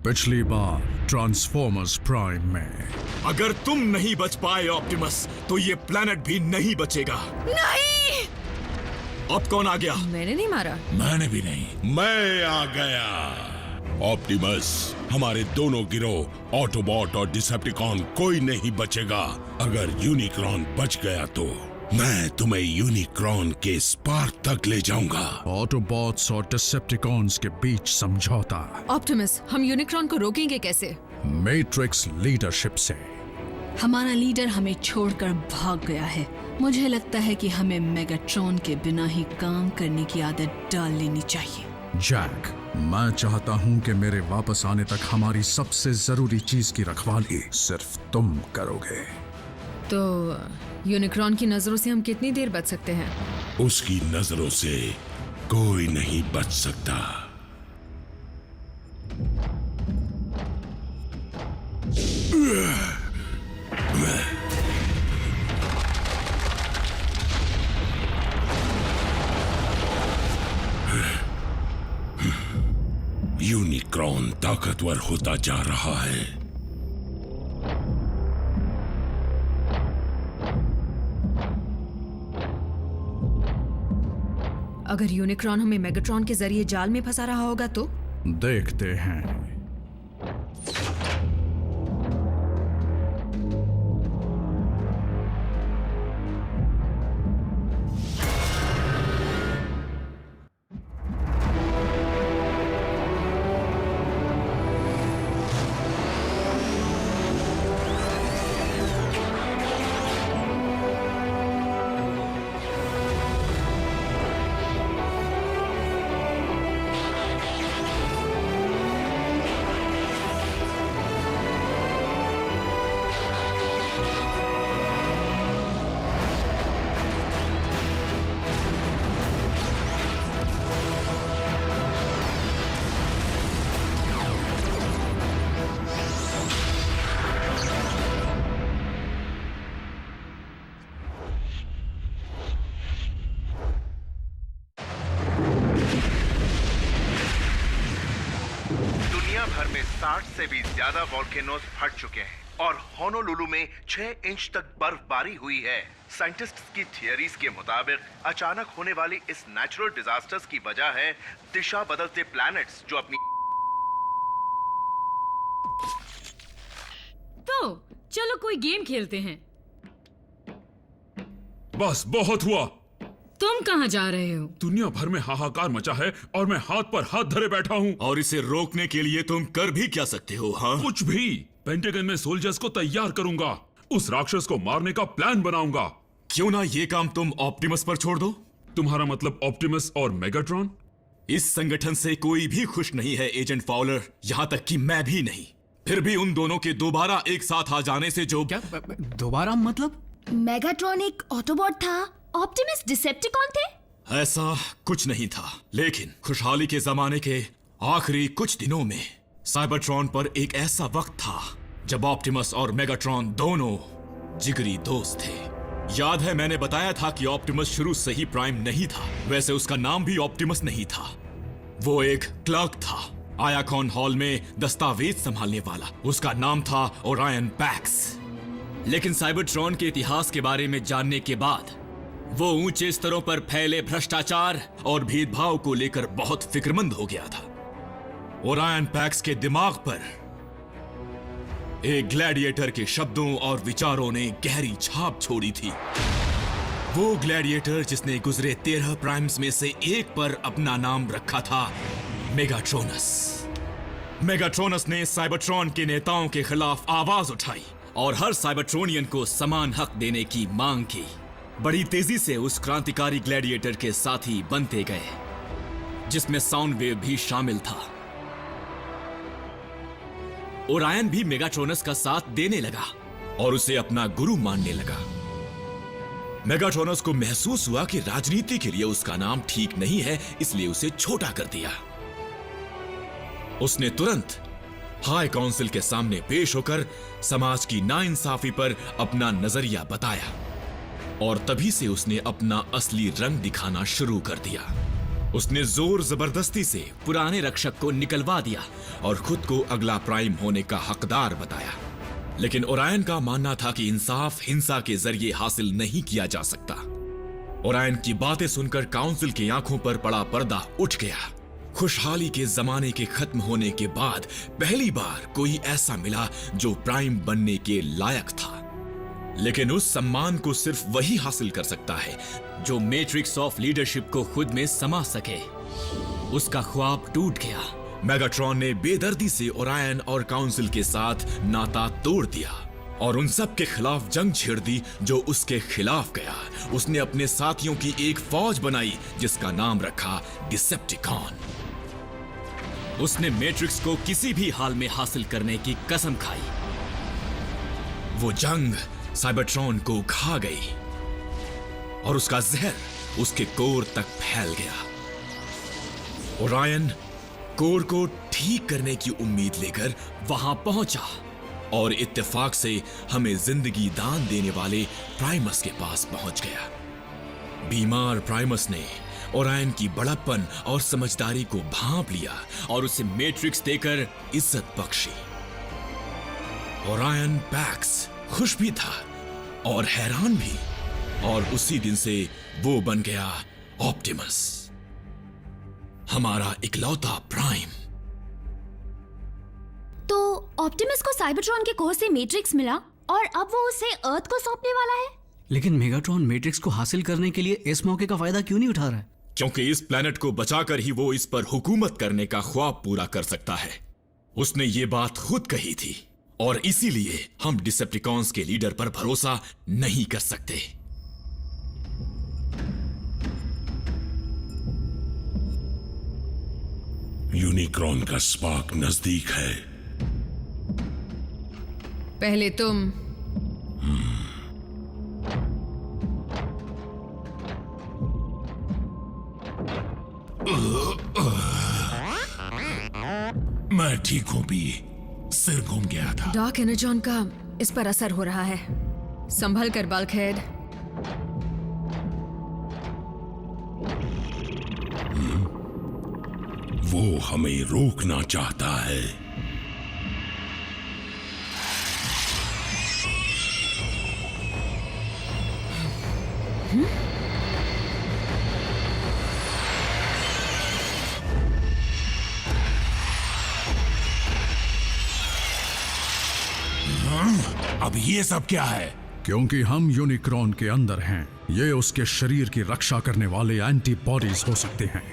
पिछली बार transformers prime में। अगर तुम नहीं बच पाए ऑप्टिमस, तो ये प्लेनेट भी नहीं बचेगा। नहीं! अब कौन आ गया? मैंने नहीं मारा। मैंने भी नहीं। मैं आ गया। ऑप्टिमस, हमारे दोनों गिरोह ऑटोबॉट और डिसेप्टिकॉन कोई नहीं बचेगा। अगर यूनिक्रॉन बच गया तो मैं तुम्हें यूनिक्रॉन के स्पार्क तक ले जाऊंगा। ऑटोबॉट्स और डिसेप्टिकॉन्स के बीच समझौता। ऑप्टिमस, हम यूनिक्रॉन को रोकेंगे कैसे? मैट्रिक्स लीडरशिप से। हमारा लीडर हमें छोड़कर भाग गया है। मुझे लगता है कि हमें मेगाट्रॉन के बिना ही काम करने की आदत डाल लेनी चाहिए। जैक, मैं चाहता हूं कि मेरे वापस आने तक हमारी सबसे जरूरी चीज की रखवाली सिर्फ तुम करोगे। तो यूनिक्रॉन की नजरों से हम कितनी देर बच सकते हैं? उसकी नजरों से कोई नहीं बच सकता। यूनिक्रॉन ताकतवर होता जा रहा है। अगर यूनिक्रॉन हमें मेगाट्रॉन के जरिए जाल में फंसा रहा होगा तो? देखते हैं। दुनिया भर में 60 से भी ज्यादा वोल्केनोज फट चुके हैं और होनोलुलु में 6 इंच तक बर्फबारी हुई है। साइंटिस्ट्स की थियरीज के मुताबिक अचानक होने वाली इस नेचुरल डिजास्टर्स की वजह है दिशा बदलते प्लैनेट्स जो अपनी। तो चलो कोई गेम खेलते हैं। बस बहुत हुआ। तुम कहाँ जा रहे हो? दुनिया भर में हाहाकार मचा है और मैं हाथ पर हाथ धरे बैठा हूँ। और इसे रोकने के लिए तुम कर भी क्या सकते हो? हाँ, कुछ भी। पेंटागन में सोल्जर्स को तैयार करूंगा, उस राक्षस को मारने का प्लान बनाऊंगा। क्यों ना ये काम तुम ऑप्टिमस पर छोड़ दो? तुम्हारा मतलब ऑप्टिमस और मेगाट्रॉन? इस संगठन से कोई भी खुश नहीं है एजेंट फाउलर, यहाँ तक कि मैं भी नहीं। फिर भी उन दोनों के दोबारा एक साथ आ जाने से जो क्या दोबारा मतलब? मेगाट्रॉन एक ऑटोबॉट था, ऑप्टिमस डिसेप्टिकॉन थे। ऐसा कुछ नहीं था, लेकिन खुशहाली के जमाने के आखिरी कुछ दिनों में साइबरट्रॉन पर एक ऐसा वक्त था जब ऑप्टिमस और मेगाट्रॉन दोनों जिगरी दोस्त थे। याद है मैंने बताया था कि ऑप्टिमस शुरू से ही प्राइम नहीं था। वैसे उसका नाम भी ऑप्टिमस नहीं था, वो एक क्लर्क था आयाकॉन हॉल में दस्तावेज संभालने वाला। उसका नाम था ओरायन पैक्स। लेकिन साइबरट्रॉन के इतिहास के बारे में जानने के बाद वो ऊंचे स्तरों पर फैले भ्रष्टाचार और भेदभाव को लेकर बहुत फिक्रमंद हो गया था। ओरायन पैक्स के दिमाग पर एक ग्लैडिएटर के शब्दों और विचारों ने गहरी छाप छोड़ी थी। वो ग्लैडिएटर जिसने गुजरे 13 प्राइम्स में से एक पर अपना नाम रखा था मेगाट्रोनस। मेगाट्रोनस ने साइबरट्रॉन के नेताओं के खिलाफ आवाज उठाई और हर साइबरट्रोनियन को समान हक देने की मांग की। बड़ी तेजी से उस क्रांतिकारी ग्लैडिएटर के साथी बनते गए, जिसमें साउंड वेव भी शामिल था। ओरायन भी मेगाट्रोनस का साथ देने लगा और उसे अपना गुरु मानने लगा। मेगाट्रोनस को महसूस हुआ कि राजनीति के लिए उसका नाम ठीक नहीं है, इसलिए उसे छोटा कर दिया। उसने तुरंत हाई काउंसिल के सामने पेश होकर समाज की नाइंसाफी पर अपना नजरिया बताया और तभी से उसने अपना असली रंग दिखाना शुरू कर दिया। उसने जोर जबरदस्ती से पुराने रक्षक को निकलवा दिया और खुद को अगला प्राइम होने का हकदार बताया। लेकिन ओरायन का मानना था कि इंसाफ हिंसा के जरिए हासिल नहीं किया जा सकता। ओरायन की बातें सुनकर काउंसिल की आंखों पर पड़ा पर्दा उठ गया। खुशहाली के जमाने के खत्म होने के बाद पहली बार कोई ऐसा मिला जो प्राइम बनने के लायक था। लेकिन उस सम्मान को सिर्फ वही हासिल कर सकता है जो मैट्रिक्स ऑफ लीडरशिप को खुद में समा सके। उसका ख्वाब टूट गया। मेगाट्रॉन ने बेदर्दी से ओरायन और काउंसिल के साथ नाता तोड़ दिया और उन सब के खिलाफ जंग छेड़ दी जो उसके खिलाफ गया। उसने अपने साथियों की एक फौज बनाई जिसका नाम रखा डिसेप्टिकॉन। उसने मैट्रिक्स को किसी भी हाल में हासिल करने की कसम खाई। वो जंग साइबरट्रॉन को खा गई और उसका जहर उसके कोर तक फैल गया। ओरायन कोर को ठीक करने की उम्मीद लेकर वहां पहुंचा और इत्तेफाक से हमें जिंदगी दान देने वाले प्राइमस के पास पहुंच गया। बीमार प्राइमस ने ओरायन की बड़प्पन और समझदारी को भांप लिया और उसे मैट्रिक्स देकर इज्जत बख्शी। ओरायन पैक्स खुश भी था और हैरान भी, और उसी दिन से वो बन गया ऑप्टिमस, हमारा इकलौता प्राइम। तो ऑप्टिमस को साइबरट्रॉन के कोर से मैट्रिक्स मिला और अब वो उसे अर्थ को सौंपने वाला है। लेकिन मेगाट्रॉन मैट्रिक्स को हासिल करने के लिए इस मौके का फायदा क्यों नहीं उठा रहा है? क्योंकि इस प्लेनेट को बचाकर ही वो इस पर हुकूमत करने का ख्वाब पूरा कर सकता है। उसने ये बात खुद कही थी और इसीलिए हम डिसेप्टिकॉन्स के लीडर पर भरोसा नहीं कर सकते। यूनिक्रॉन का स्पार्क नजदीक है। पहले तुम। मैं ठीक हूं भी, सिर घूम गया था। डार्क एनर्जॉन का इस पर असर हो रहा है। संभल कर बल्कहेड। वो हमें रोकना चाहता है। अब ये सब क्या है? क्योंकि हम यूनिक्रॉन के अंदर हैं, ये उसके शरीर की रक्षा करने वाले एंटीबॉडीज हो सकते हैं।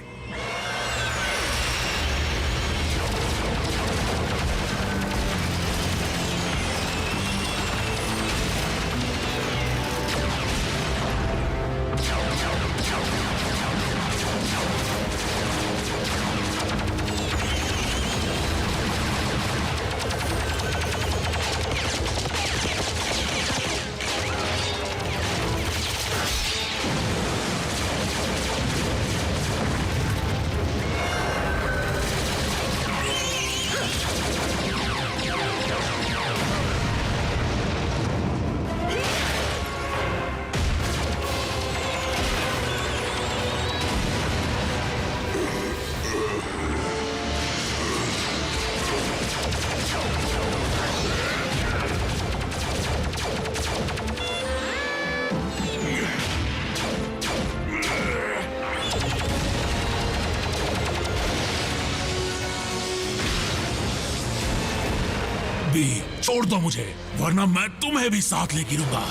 छोड़ दो मुझे, वरना मैं तुम्हें भी साथ ले गिरूंगा।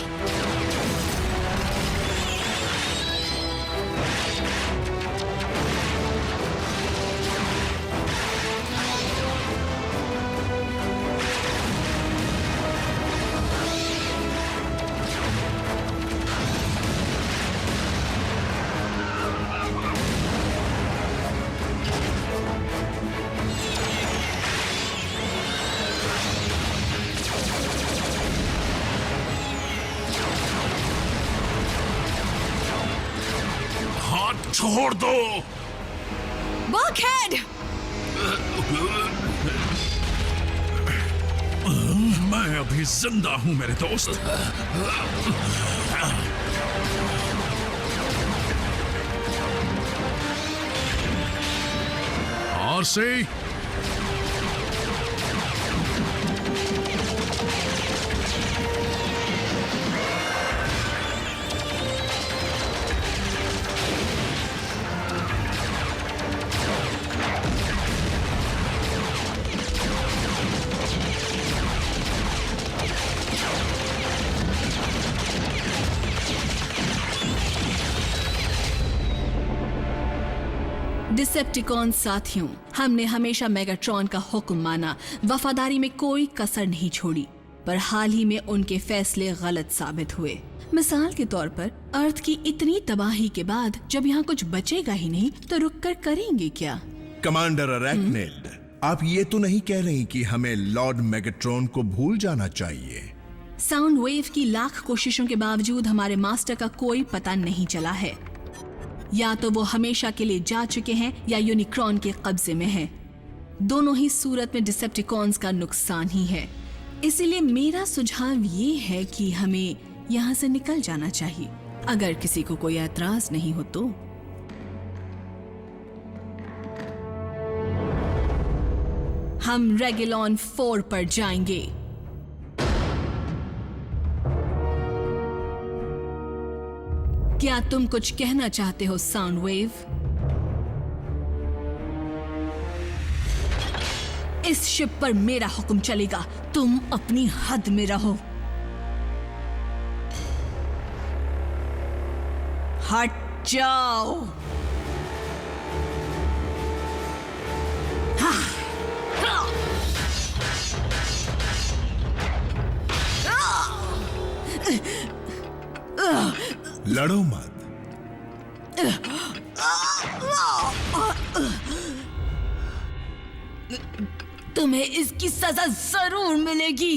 छोड़ दो। बल्कहेड! मैं अभी जिंदा हूं मेरे दोस्त। डार्सी, डिसेप्टिकॉन साथियों, हमने हमेशा मेगाट्रॉन का हुक्म माना, वफादारी में कोई कसर नहीं छोड़ी, पर हाल ही में उनके फैसले गलत साबित हुए। मिसाल के तौर पर अर्थ की इतनी तबाही के बाद जब यहाँ कुछ बचेगा ही नहीं तो रुककर करेंगे क्या? कमांडर अरैक्निड, आप ये तो नहीं कह रही कि हमें लॉर्ड मेगाट्रॉन को भूल जाना चाहिए? साउंड वेव की लाख कोशिशों के बावजूद हमारे मास्टर का कोई पता नहीं चला है। या तो वो हमेशा के लिए जा चुके हैं या यूनिक्रॉन के कब्जे में हैं। दोनों ही सूरत में डिसेप्टिकॉन्स का नुकसान ही है। इसीलिए मेरा सुझाव ये है कि हमें यहाँ से निकल जाना चाहिए, अगर किसी को कोई ऐतराज नहीं हो तो। हम रेगिलॉन 4 पर जाएंगे। क्या तुम कुछ कहना चाहते हो साउंड वेव? इस शिप पर मेरा हुक्म चलेगा, तुम अपनी हद में रहो। हट जाओ। लड़ो मत। तुम्हें इसकी सजा जरूर मिलेगी।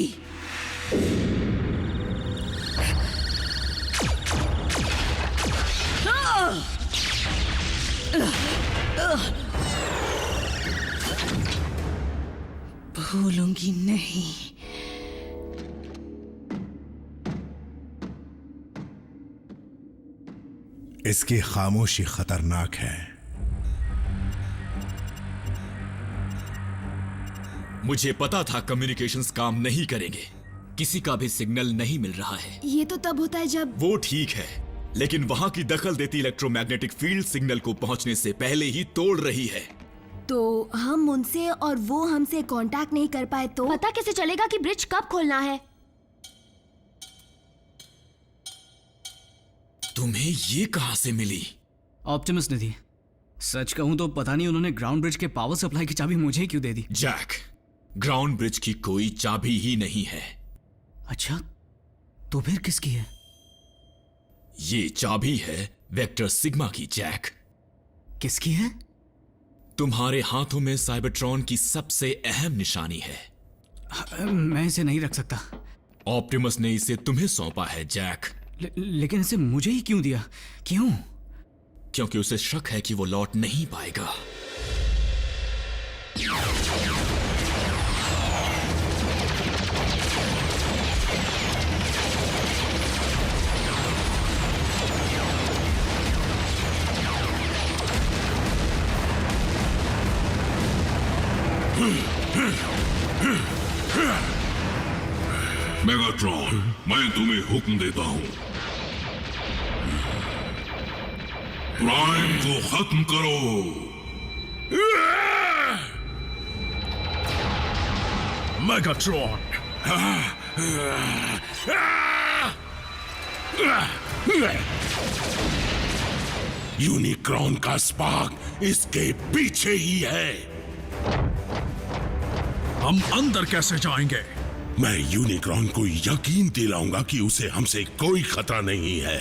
भूलूंगी नहीं। इसकी खामोशी खतरनाक है। मुझे पता था कम्युनिकेशंस काम नहीं करेंगे। किसी का भी सिग्नल नहीं मिल रहा है। ये तो तब होता है जब वो ठीक है, लेकिन वहां की दखल देती इलेक्ट्रोमैग्नेटिक फील्ड सिग्नल को पहुंचने से पहले ही तोड़ रही है। तो हम उनसे और वो हमसे कांटेक्ट नहीं कर पाए तो पता कैसे चलेगा कि ब्रिज कब खोलना है? तुम्हें ये कहां से मिली? ऑप्टिमस ने दी। सच कहूं तो पता नहीं उन्होंने ग्राउंड ब्रिज के पावर सप्लाई की चाबी मुझे क्यों दे दी। जैक, ग्राउंड ब्रिज की कोई चाबी ही नहीं है। अच्छा, तो फिर किसकी है? ये चाबी है वेक्टर सिग्मा की। जैक, किसकी है? तुम्हारे हाथों में साइबरट्रॉन की सबसे अहम निशानी है। मैं इसे नहीं रख सकता। ऑप्टिमस ने इसे तुम्हें सौंपा है जैक। लेकिन इसे मुझे ही क्यों दिया? क्यों? क्योंकि उसे शक है कि वो लौट नहीं पाएगा। मेगाट्रॉन, मैं तुम्हें हुक्म देता हूं, प्राइम को खत्म करो। मेगाट्रॉन, यूनिक्रॉन का स्पार्क इसके पीछे ही है। हम अंदर कैसे जाएंगे? मैं यूनिक्रॉन को यकीन दिलाऊंगा कि उसे हमसे कोई खतरा नहीं है।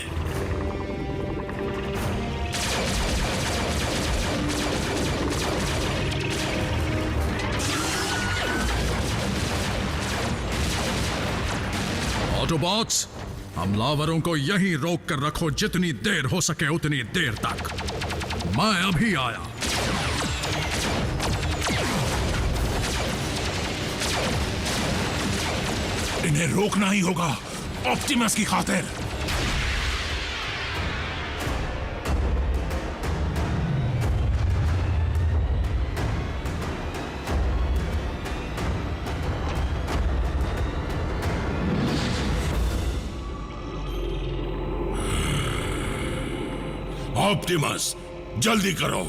ऑटोबॉट्स, हमलावरों को यहीं रोक कर रखो, जितनी देर हो सके उतनी देर तक। मैं अभी आया। इन्हें रोकना ही होगा, ऑप्टिमस की खातिर। ऑप्टिमस, जल्दी करो।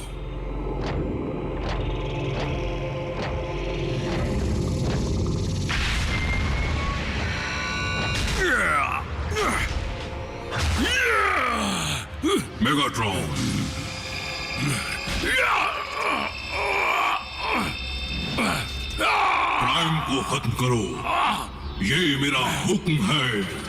मेगाट्रॉन, प्राइम को खत्म करो, ये मेरा हुक्म है।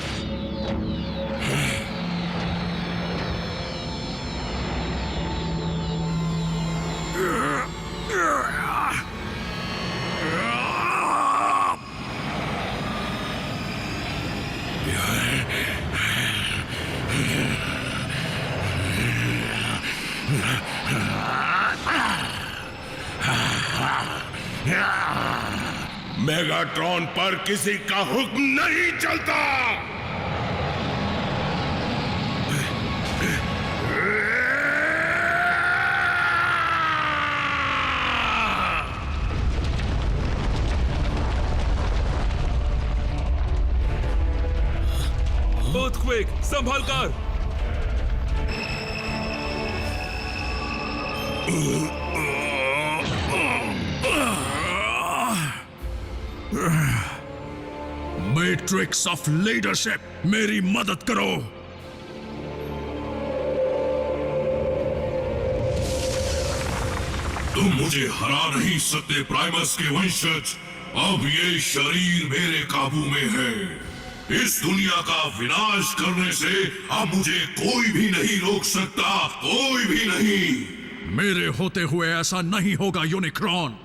मेगाट्रॉन पर किसी का हुक्म नहीं चलता। अर्थक्वेक, संभाल कर। मैट्रिक्स ऑफ लीडरशिप, मेरी मदद करो। तुम मुझे हरा नहीं सकते प्राइमस के वंशज। अब ये शरीर मेरे काबू में है। इस दुनिया का विनाश करने से अब मुझे कोई भी नहीं रोक सकता, कोई भी नहीं। मेरे होते हुए ऐसा नहीं होगा यूनिक्रॉन।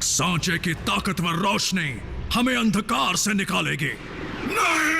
सांचे की ताकतवर रोशनी हमें अंधकार से निकालेगी। नहीं!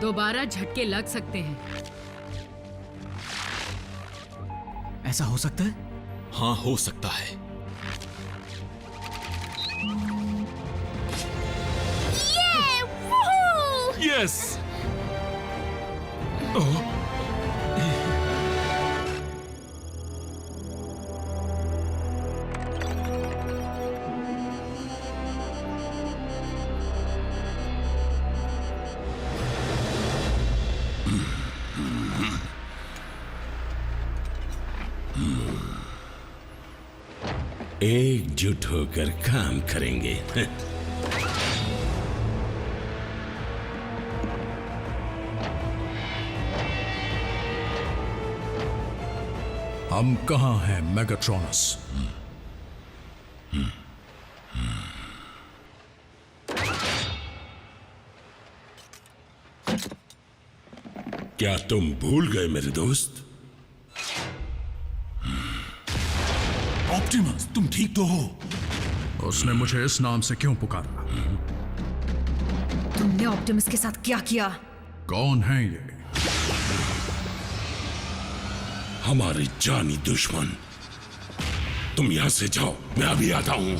दोबारा झटके लग सकते हैं। ऐसा हो सकता है? हाँ, हो सकता है। यस। एकजुट होकर काम करेंगे। हम कहां हैं मेगाट्रॉनस? क्या तुम भूल गए मेरे दोस्त? ऑप्टिमस, तुम ठीक तो हो? उसने मुझे इस नाम से क्यों पुकारा? तुमने ऑप्टिमस के साथ क्या किया? कौन है ये? हमारे जानी दुश्मन। तुम यहां से जाओ, मैं अभी आता हूं।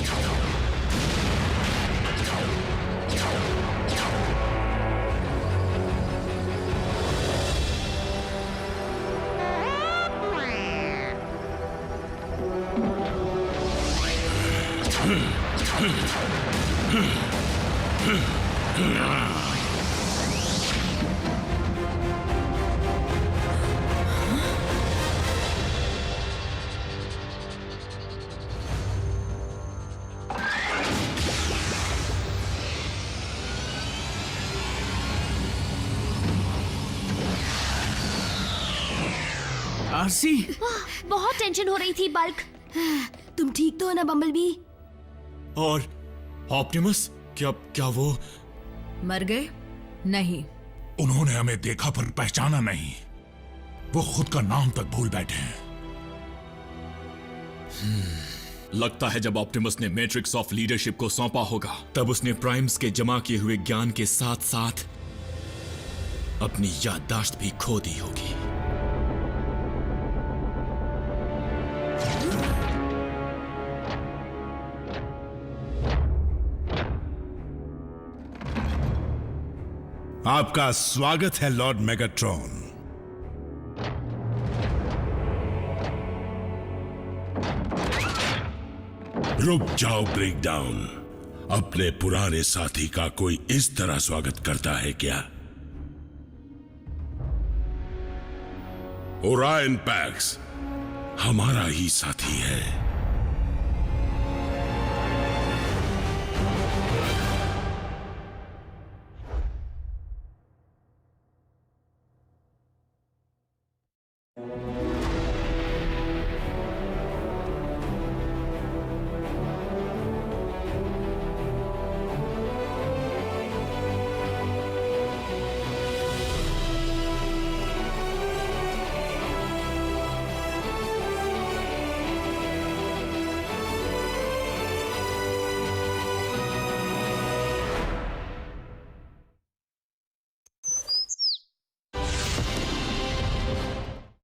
डार्सी, बहुत टेंशन हो रही थी बल्क। तुम ठीक तो हो ना बम्बलबी? और ऑप्टिमस, क्या वो मर गए? नहीं। उन्होंने हमें देखा पर पहचाना नहीं। वो खुद का नाम तक भूल बैठे हैं। लगता है जब ऑप्टिमस ने मैट्रिक्स ऑफ लीडरशिप को सौंपा होगा, तब उसने प्राइम्स के जमा किए हुए ज्ञान के साथ साथ अपनी याददाश्त भी खो दी होगी। आपका स्वागत है लॉर्ड मेगाट्रॉन। रुक जाओ ब्रेकडाउन। अपने पुराने साथी का कोई इस तरह स्वागत करता है क्या? ओरायन पैक्स हमारा ही साथी है।